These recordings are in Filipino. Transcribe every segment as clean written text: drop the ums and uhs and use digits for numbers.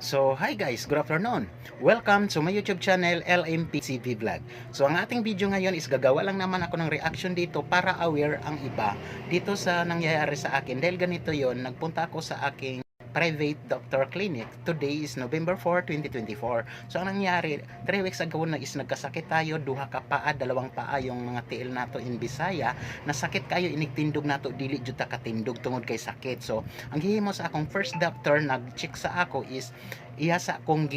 So, hi guys, good afternoon. Welcome to my YouTube channel, LMPCV Vlog. So, ang ating video ngayon is gagawa lang naman ako ng reaction dito para aware ang iba dito sa nangyayari sa akin. Dahil ganito yon, nagpunta ako sa aking private doctor clinic. Today is November 4, 2024. So, ang nangyari, 3 weeks ago na is nagkasakit tayo, duha ka paa, dalawang paa yung mga tiil nato in Bisaya. Nasakit kayo, inigtindog nato, dili jud ta katindog tungod kay sakit. So, ang gihimo sa akong first doctor nag-check sa ako is iya sa akong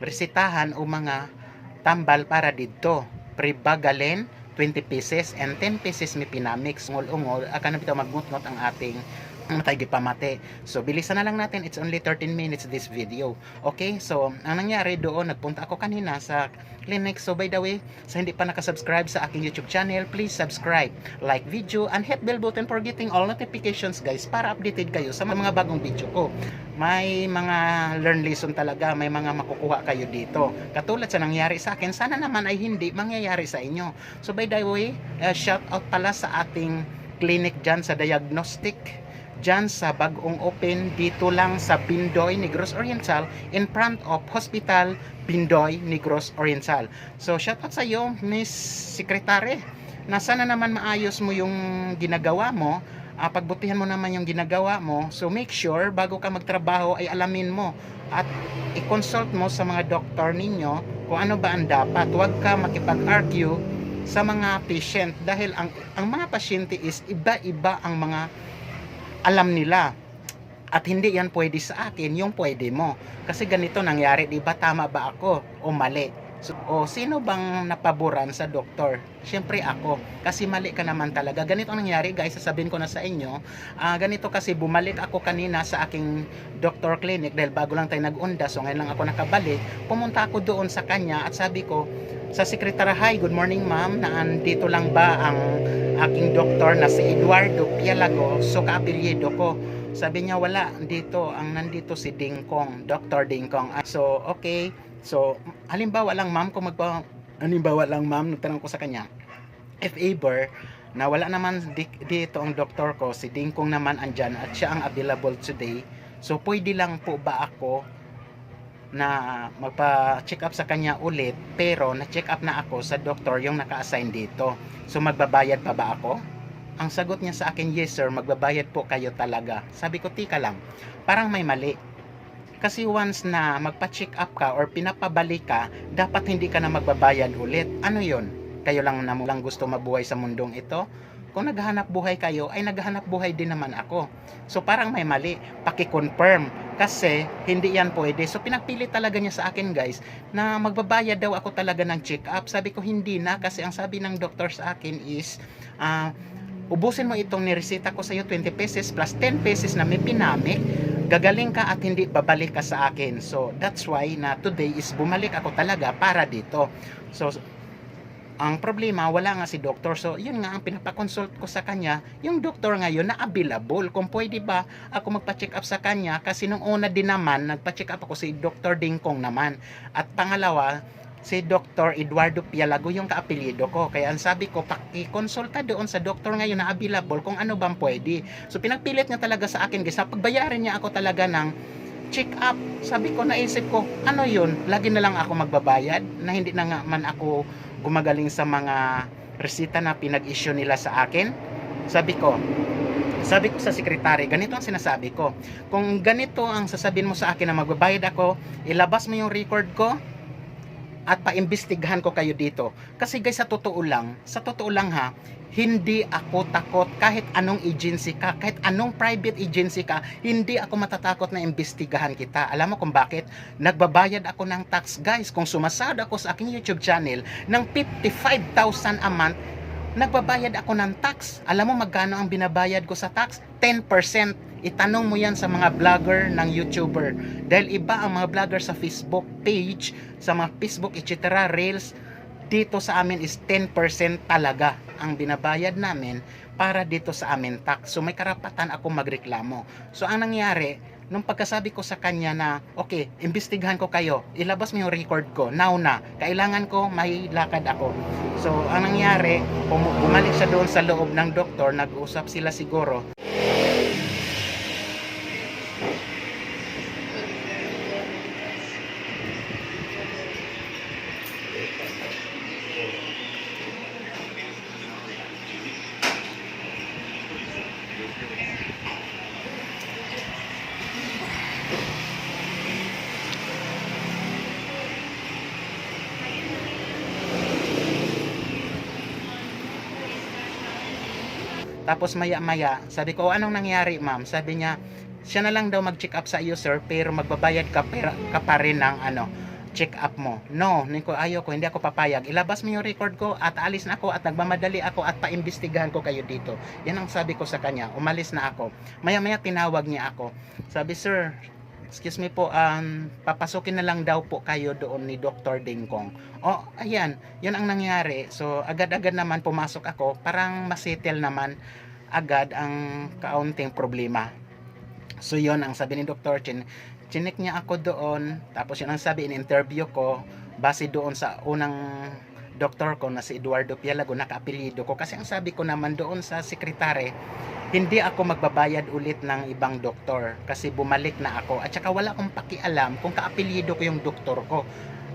resetahan o mga tambal para dito. Pribagalen 20 pieces and 10 pieces mi pinamix ungol-ungol aka na bitaw magnutnot ang ating matay di pamate. So bilisan na lang natin, it's only 13 minutes this video. Okay, so ang nangyari doon, nagpunta ako kanina sa clinic. So by the way, sa hindi pa nakasubscribe sa aking YouTube channel, please subscribe, like video, and hit bell button for getting all notifications guys, para updated kayo sa mga bagong video ko. May mga learn lesson talaga, may mga makukuha kayo dito. Katulad sa nangyari sa akin, sana naman ay hindi mangyayari sa inyo. So by the way, shout out pala sa ating clinic dyan sa diagnostic, dyan sa bagong open dito lang sa Bindoy, Negros Oriental, in front of Hospital Bindoy, Negros Oriental. So shout out sa iyo, Miss Secretary, na sana naman maayos mo yung ginagawa mo, pagbutihan mo naman yung ginagawa mo. So make sure bago ka magtrabaho ay alamin mo at i-consult mo sa mga doktor ninyo kung ano ba ang dapat. Huwag ka makipag-argue sa mga patient dahil ang mga pasyente is iba-iba ang mga alam nila, at hindi yan pwede sa akin yung pwede mo. Kasi ganito nangyari, di ba? Tama ba ako o mali? So, sino bang napaboran sa doktor? Siyempre ako, kasi mali ka naman talaga. Ganito ang nangyari guys, sasabihin ko na sa inyo. Ganito kasi, bumalik ako kanina sa aking doctor clinic dahil bago lang tayo nag-unda, so ngayon lang ako nakabalik. Pumunta ako doon sa kanya at sabi ko sa sekretary, "Hi, good morning ma'am, naandito lang ba ang aking doktor na si Eduardo Pialago?" So kaapelyido ko. Sabi niya, "Wala dito, ang nandito si Dingkong, Dr. Dingkong." So okay, so halimbawa lang ma'am, nagtanong ko sa kanya, if ever na wala naman dito ang doktor ko, si Dingkong naman andyan at siya ang available today, so pwede lang po ba ako na magpa-check up sa kanya ulit, pero na-check up na ako sa doktor yung naka-assign dito. So magbabayad pa ba ako? Ang sagot niya sa akin, "Yes sir, magbabayad po kayo talaga." Sabi ko, tika lang, parang may mali. Kasi once na magpa-check up ka or pinapabalik ka, dapat hindi ka na magbabayad ulit. Ano yon? Kayo lang na lang gusto mabuhay sa mundong ito? Kung naghahanap buhay kayo, ay naghahanap buhay din naman ako. So parang may mali, paki-confirm kasi hindi yan pwede. So pinagpilit talaga niya sa akin guys na magbabayad daw ako talaga ng check-up. Sabi ko hindi na, kasi ang sabi ng doktor sa akin is ubusin mo itong niresita ko sa iyo, 20 pesos plus 10 pesos na may pinamik, gagaling ka at hindi babalik ka sa akin. So that's why na today is bumalik ako talaga para dito. So ang problema, wala nga si doktor. So yun nga ang pinapakonsult ko sa kanya, yung doktor ngayon na available, kung pwede ba ako magpa-check up sa kanya, kasi nung una din naman nagpa-check up ako si Dr. Dingkong naman, at pangalawa si Dr. Eduardo Pialago yung kaapelyido ko. Kaya ang sabi ko, pakikonsulta doon sa doktor ngayon na available kung ano bang pwede. So pinagpilit niya talaga sa akin guys, pagbayarin niya ako talaga ng check up. Sabi ko, naisip ko, ano yun, lagi na lang ako magbabayad na hindi na nga man ako gumagaling sa mga resita na pinag-issue nila sa akin. Sabi ko sa sekretary, ganito ang sinasabi ko, kung ganito ang sasabihin mo sa akin na magbabayad ako, ilabas mo yung record ko at paimbestigahan ko kayo dito. Kasi guys, sa totoo lang ha, hindi ako takot kahit anong agency ka, kahit anong private agency ka, hindi ako matatakot na imbestigahan kita. Alam mo kung bakit? Nagbabayad ako ng tax guys. Kung sumasahod ako sa aking YouTube channel ng 55,000 a month, nagbabayad ako ng tax. Alam mo magkano ang binabayad ko sa tax? 10%. Itanong mo yan sa mga vlogger ng YouTuber. Dahil iba ang mga vlogger sa Facebook page, sa mga Facebook etc. Reels, dito sa amin is 10% talaga ang binabayad namin para dito sa amin tax. So may karapatan ako magreklamo. So ang nangyari, nung pagkasabi ko sa kanya na, okay, imbestigahan ko kayo, ilabas mo yung record ko, now na, kailangan ko, may lakad ako. So ang nangyari, bumalik siya doon sa loob ng doktor, nag-usap sila siguro. Tapos maya-maya, sabi ko, "Oh, anong nangyari, ma'am?" Sabi niya, siya na lang daw mag-check up sa iyo, sir, pero magbabayad ka pa rin ng ano, check up mo. No, niko ayaw ko, hindi ako papayag. Ilabas mo yung record ko at alis na ako at nagmamadali ako at paimbestigahan ko kayo dito. Yan ang sabi ko sa kanya. Umalis na ako. Maya-maya tinawag niya ako. Sabi, "Sir, excuse me po, papasukin na lang daw po kayo doon ni Dr. Dingkong." Oh, ayan, yun ang nangyari. So, agad-agad naman pumasok ako, parang masettle naman agad ang kaunting problema. So, yun ang sabi ni Dr. Chinek niya ako doon, tapos yun ang sabi in interview ko, base doon sa unang doktor ko na si Eduardo Pialago, naka-apelyido ko. Kasi ang sabi ko naman doon sa sekretary, hindi ako magbabayad ulit ng ibang doktor kasi bumalik na ako at saka wala akong pakialam kung kaapelyido ko yung doktor ko.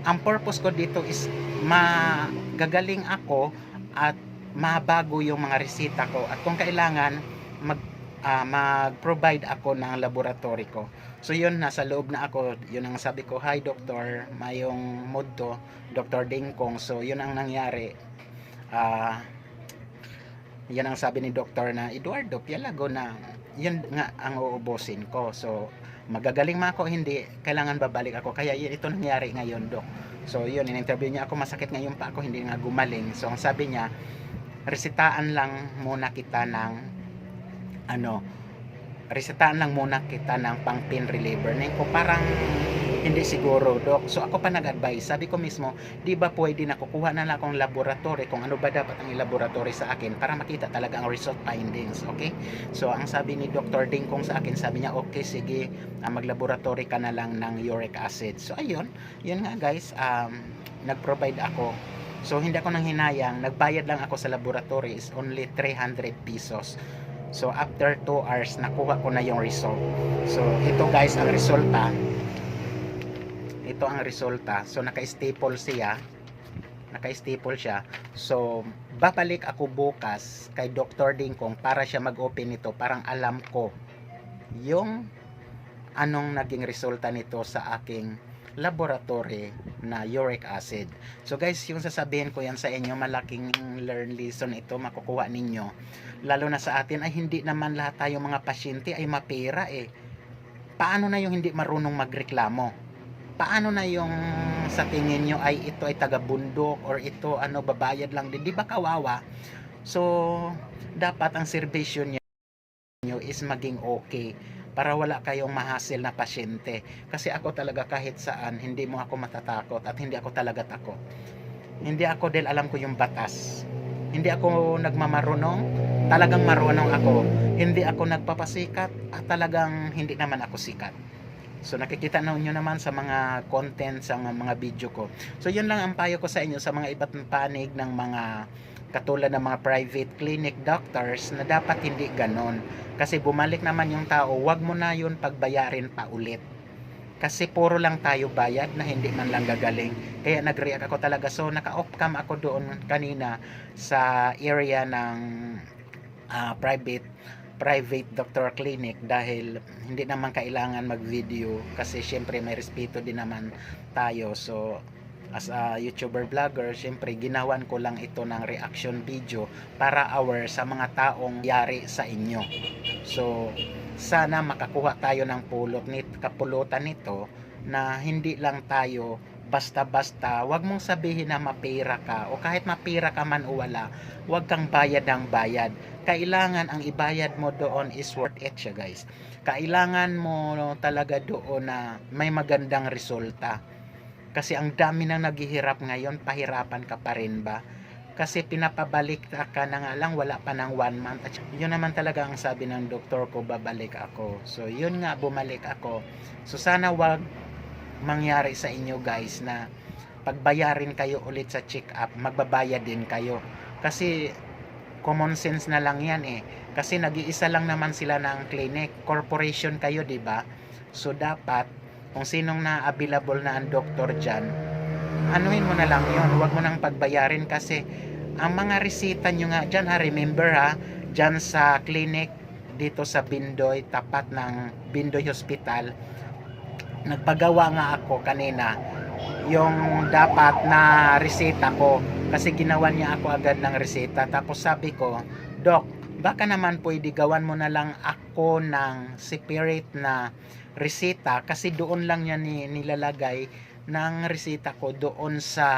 Ang purpose ko dito is magagaling ako at mabago yung mga resita ko at kung kailangan mag-provide ako ng laboratory ko. So yun, nasa loob na ako. Yun ang sabi ko, "Hi doctor, mayong mood to, Dr. Dingkong." So yun ang nangyari. Yan ang sabi ni doktor na Eduardo Pialago na yun nga ang uubusin ko. So magagaling man ako, hindi kailangan babalik ako. Kaya ito nangyari ngayon, dok. So yun, in-interview niya ako, masakit ngayon pa ako, hindi nga gumaling. So ang sabi niya, resetahan lang muna kita ng pang pain reliever. Neng ko parang hindi siguro, dok. So ako pa nag-advise, sabi ko mismo, di ba pwede na kukuha na lang akong laboratory kung ano ba dapat ang laboratory sa akin para makita talaga ang result findings, okay? So ang sabi ni Dr. Dingkong sa akin, sabi niya, okay, sige, mag-laboratory ka na lang ng uric acid. So ayun, yun nga guys, nag-provide ako. So hindi ako nang hinayang, nagbayad lang ako sa laboratory, is only 300 pesos. So after 2 hours, nakuha ko na yung result. So ito guys, ang resulta. Ito ang resulta. So naka-staple siya. Naka-staple siya. So babalik ako bukas kay Dr. Dingkong para siya mag-open nito. Parang alam ko yung anong naging resulta nito sa aking laboratory na uric acid. So guys, yung sasabihin ko yan sa inyo, malaking learn lesson ito, makukuha ninyo. Lalo na sa atin ay hindi naman lahat tayong mga pasyente ay mapera eh. Paano na yung hindi marunong magreklamo? Paano na yung sa tingin nyo ay ito ay taga-bundok or ito babayad lang din? Di ba kawawa? So, dapat ang serbisyo nyo is maging okay para wala kayong mahasil na pasyente. Kasi ako talaga kahit saan, hindi mo ako matatakot at hindi ako talaga takot. Hindi ako dahil alam ko yung batas. Hindi ako nagmamarunong, talagang marunong ako. Hindi ako nagpapasikat at talagang hindi naman ako sikat. So nakikita nyo naman sa mga content, sa mga video ko. So yun lang ang payo ko sa inyo sa mga iba't panig ng mga katulad ng mga private clinic doctors na dapat hindi ganon. Kasi bumalik naman yung tao, wag mo na yun pagbayarin pa ulit. Kasi puro lang tayo bayad na hindi man lang gagaling. Kaya nag-react ako talaga. So naka-off cam ako doon kanina sa area ng private doctor clinic dahil hindi naman kailangan mag-video kasi syempre may respeto din naman tayo. So as a YouTuber vlogger, syempre ginawan ko lang ito ng reaction video para aware sa mga taong yari sa inyo. So sana makakuha tayo ng kapulutan nito na hindi lang tayo basta-basta, wag mong sabihin na mapira ka o kahit mapira ka man o wala, wag kang bayad ng bayad. Kailangan ang ibayad mo doon is worth it siya guys. Kailangan mo talaga doon na may magandang resulta. Kasi ang dami nang naghihirap ngayon, pahirapan ka pa rin ba? Kasi pinapabalik ka na nga lang, wala pa ng 1 month. At yun naman talaga ang sabi ng doktor ko, babalik ako. So yun nga, bumalik ako. So sana wag mangyari sa inyo guys na pagbayarin kayo ulit sa check up, magbabayad din kayo. Kasi common sense na lang yan eh. Kasi nag-iisa lang naman sila ng clinic. Corporation kayo, di ba? So dapat kung sinong na available na ang doktor dyan, anuhin mo na lang yun. Huwag mo nang pagbayarin kasi ang mga resita nyo nga dyan, remember dyan sa clinic dito sa Bindoy, tapat ng Bindoy Hospital, nagpagawa nga ako kanina yung dapat na reseta ko kasi ginawa niya ako agad ng reseta. Tapos sabi ko, "Dok, baka naman pwede gawan mo na lang ako ng separate na resita, kasi doon lang niya nilalagay ng resita ko doon sa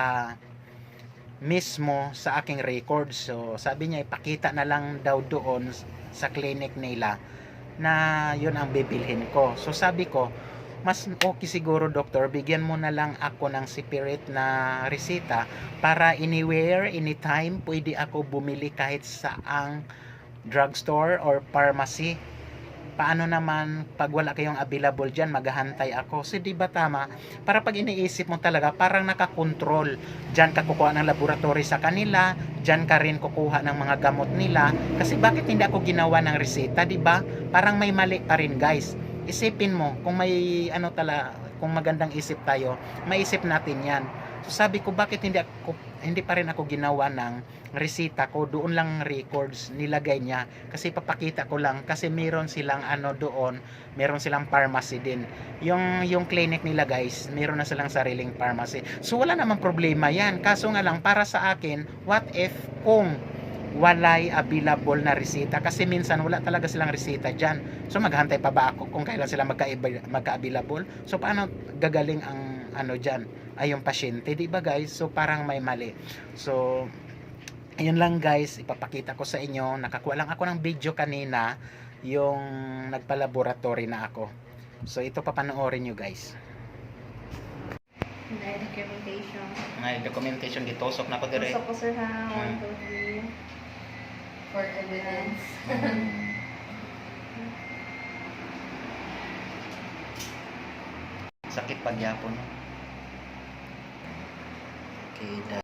mismo sa aking record. So sabi niya ipakita na lang daw doon sa clinic nila na yun ang bibilhin ko. So sabi ko, mas okay siguro doktor, bigyan mo na lang ako ng separate na resita para anywhere, anytime, pwede ako bumili kahit saang drugstore or pharmacy. Paano naman pag wala kayong available dyan, maghahantay ako. So di ba tama? Para pag iniisip mo talaga, parang nakakontrol. Dyan ka kukuha ng laboratory sa kanila, dyan ka rin kukuha ng mga gamot nila. Kasi bakit hindi ako ginawa ng reseta, di ba? Parang may mali pa rin, guys. Isipin mo, kung may kung magandang isip tayo, maisip natin yan. So sabi ko, bakit hindi pa rin ako ginawa ng resita ko, doon lang records nilagay niya, kasi papakita ko lang, kasi meron silang doon, meron silang pharmacy din, yung clinic nila guys, meron na silang sariling pharmacy. So wala namang problema yan, kaso nga lang para sa akin, what if kung walay available na resita, kasi minsan wala talaga silang resita dyan. So maghantay pa ba ako kung kailan sila magka-available? So paano gagaling ang dyan ay yung pasyente, di ba guys? So parang may mali. So ayun lang guys, ipapakita ko sa inyo. Nakakuha lang ako ng video kanina, yung nagpa-laboratory na ako. So ito papanoorin nyo guys. Documentation. May documentation dito, sok na ko dire. Gusto ko sir ha, 1, 2, 3. For evidence. Sakit pagyapon. Okay,